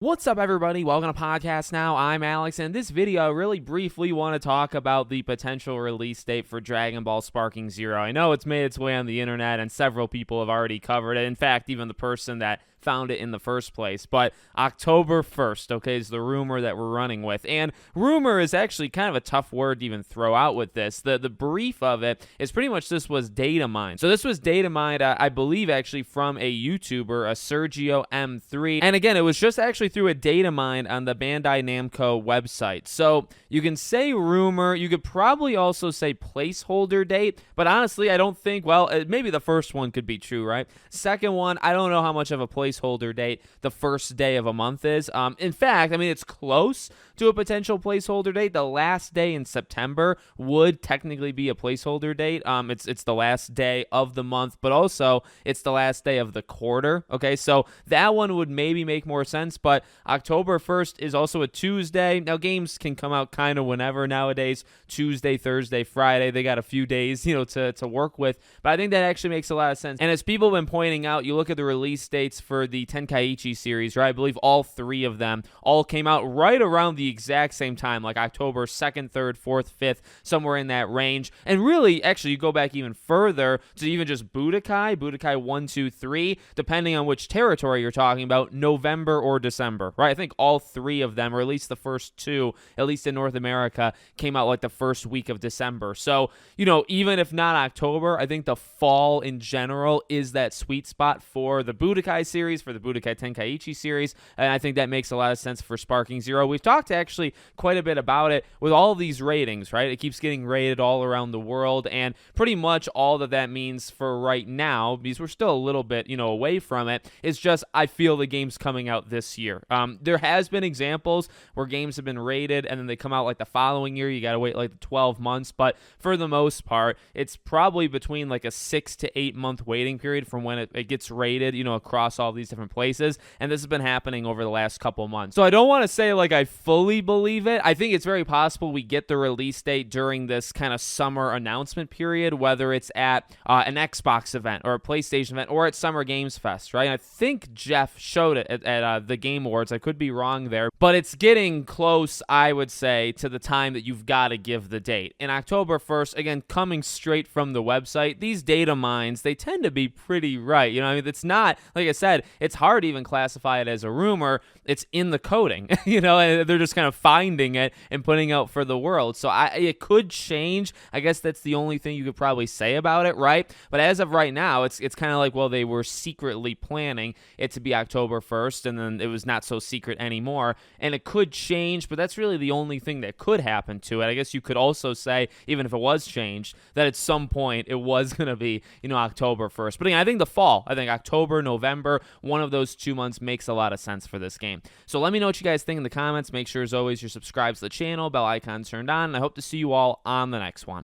What's up, everybody? Welcome to Podcast Now. I'm Alex, and in this video, I really briefly want to talk about the potential release date for Dragon Ball Sparking Zero. I know it's made its way on the internet, and several people have already covered it. In fact, even the person that found it in the first place. But October 1st, okay, is the rumor that we're running with. And rumor is actually kind of a tough word to even throw out with this. The brief of it is pretty much this was Datamine. So this was Datamine, I believe, actually from a YouTuber, a Sergio M3. And again, it was just actually through a Datamine on the Bandai Namco website. So you can say rumor. You could probably also say placeholder date. But honestly, I don't think, well, maybe the first one could be true, right? Second one, I don't know how much of a placeholder date the first day of a month is. In fact, I mean, it's close to a potential placeholder date. The last day in September would technically be a placeholder date. It's the last day of the month, but also it's the last day of the quarter. Okay, so that one would maybe make more sense, but October 1st is also a Tuesday. Now, games can come out kind of whenever nowadays. Tuesday, Thursday, Friday. They got a few days, to work with, but I think that actually makes a lot of sense. And as people have been pointing out, you look at the release dates for the Tenkaichi series, right? I believe all three of them all came out right around the exact same time, like October 2nd, 3rd, 4th, 5th, somewhere in that range. And really, actually, you go back even further to even just Budokai 1, 2, 3, depending on which territory you're talking about, November or December, right? I think all three of them, or at least the first two, at least in North America, came out like the first week of December. So, even if not October, I think the fall in general is that sweet spot for the Budokai series, for the Budokai Tenkaichi series, and I think that makes a lot of sense for Sparking Zero. We've talked actually quite a bit about it with all of these ratings, right? It keeps getting rated all around the world, and pretty much all that means for right now, because we're still a little bit, away from it, is just I feel the game's coming out this year. There has been examples where games have been rated and then they come out like the following year. You got to wait like 12 months, but for the most part, it's probably between like a 6 to 8 month waiting period from when it gets rated, across all these different places, and this has been happening over the last couple months. So I don't want to say like I fully believe it. I think it's very possible we get the release date during this kind of summer announcement period, whether it's at an Xbox event or a PlayStation event or at Summer Games Fest, right? And I think Jeff showed it at the Game Awards. I could be wrong there, but it's getting close, I would say, to the time that you've got to give the date. In October 1st, again, coming straight from the website, these data mines, they tend to be pretty right. It's not, like I said, it's hard to even classify it as a rumor. It's in the coding, and they're just kind of finding it and putting out for the world. So it could change. I guess that's the only thing you could probably say about it, right? But as of right now, it's kind of like, well, they were secretly planning it to be October 1st, and then it was not so secret anymore. And it could change, but that's really the only thing that could happen to it. I guess you could also say, even if it was changed, that at some point it was going to be, October 1st. But again, I think the fall, October, November, one of those 2 months makes a lot of sense for this game. So let me know what you guys think in the comments. Make sure, as always, you're subscribed to the channel, bell icon turned on, and I hope to see you all on the next one.